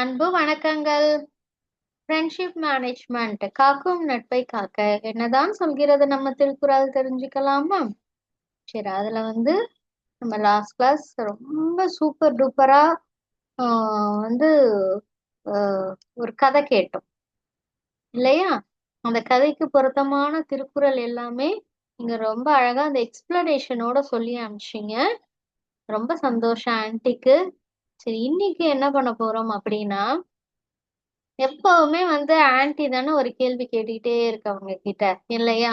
அன்பு வணக்கங்கள். Friendship management காக்கும் நட்பை காக்க என்னதான் சொல்கிறது நம்ம திருக்குறள் தெரிஞ்சுக்கலாமா? சரி, அதுல நம்ம லாஸ்ட் கிளாஸ் ரொம்ப சூப்பர் டூப்பரா வந்து ஆஹ், ஒரு கதை கேட்டோம் இல்லையா? அந்த கதைக்கு பொருத்தமான திருக்குறள் எல்லாமே நீங்க ரொம்ப அழகா அந்த எக்ஸ்பிளனேஷனோட சொல்லி அனுப்பிச்சிங்க. ரொம்ப சந்தோஷம் ஆன்ட்டிக்கு. சரி, இன்னைக்கு என்ன பண்ண போறோம் அப்படின்னா, எப்பவுமே ஆன்ட்டி தானே ஒரு கேள்வி கேட்டுக்கிட்டே இருக்கவங்க கிட்ட இல்லையா?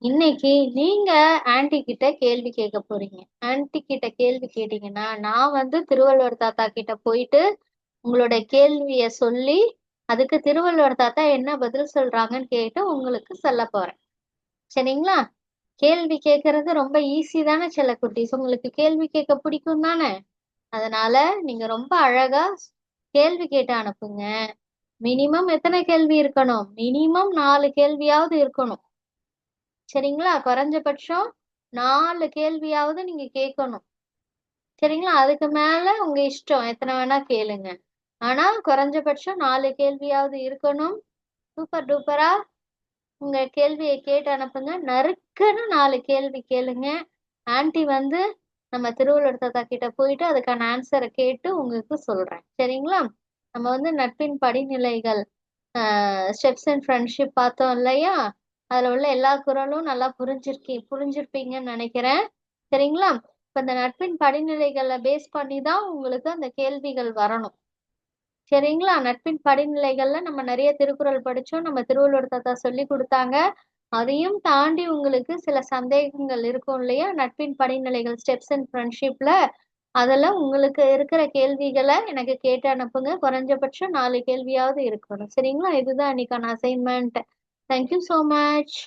இன்னைக்கு நீங்க ஆன்ட்டி கிட்ட கேள்வி கேட்க போறீங்க. ஆன்ட்டி கிட்ட கேள்வி கேட்டீங்கன்னா நான் திருவள்ளுவர் தாத்தா கிட்ட போயிட்டு உங்களோட கேள்விய சொல்லி அதுக்கு திருவள்ளுவர் தாத்தா என்ன பதில் சொல்றாங்கன்னு கேட்டு உங்களுக்கு சொல்ல போறேன். சரிங்களா? கேள்வி கேட்கறது ரொம்ப ஈஸி தானே செல்லக்குட்டீஸ்? உங்களுக்கு கேள்வி கேட்க பிடிக்கும் தானே? அதனால நீங்க ரொம்ப அழகா கேள்வி கேட்டு அனுப்புங்க. மினிமம் எத்தனை கேள்வி இருக்கணும்? மினிமம் 4 கேள்வியாவது இருக்கணும். சரிங்களா? குறைஞ்சபட்சம் 4 கேள்வியாவது நீங்க கேட்கணும். சரிங்களா? அதுக்கு மேல உங்க இஷ்டம், எத்தனை வேணா கேளுங்க. ஆனா குறைஞ்சபட்சம் 4 கேள்வியாவது இருக்கணும். சூப்பர் டூப்பரா உங்க கேள்வியை கேட்டு அனுப்புங்க. நறுக்குன்னு 4 கேள்வி கேளுங்க. ஆன்ட்டி நம்ம திருவள்ளுவர் தாத்தா கிட்ட போயிட்டு அதுக்கான ஆன்சரை கேட்டு உங்களுக்கு சொல்றேன். சரிங்களா? நம்ம நட்பின் படிநிலைகள், ஸ்டெப்ஸ் அண்ட் ஃப்ரெண்ட்ஷிப் பார்த்தோம் இல்லையா? அதுல உள்ள எல்லா குறளும் நல்லா புரிஞ்சிருப்பீங்கன்னு நினைக்கிறேன். சரிங்களா? இப்ப இந்த நட்பின் படிநிலைகளை பேஸ் பண்ணி தான் உங்களுக்கு அந்த கேள்விகள் வரணும். சரிங்களா? நட்பின் படிநிலைகள்ல நம்ம நிறைய திருக்குறள் படிச்சோம். நம்ம திருவள்ளுவர் தாத்தா சொல்லி கொடுத்தாங்க. அதையும் தாண்டி உங்களுக்கு சில சந்தேகங்கள் இருக்கும் இல்லையா? நட்பின் படிநிலைகள், ஸ்டெப்ஸ் அண்ட் ஃப்ரெண்ட்ஷிப்ல அதெல்லாம் உங்களுக்கு இருக்கிற கேள்விகளை எனக்கு கேட்டு அனுப்புங்க. குறைஞ்சபட்சம் 4 கேள்வியாவது இருக்கணும். சரிங்களா? இதுதான் இன்னைக்கான அசைன்மெண்ட். Thank you so much.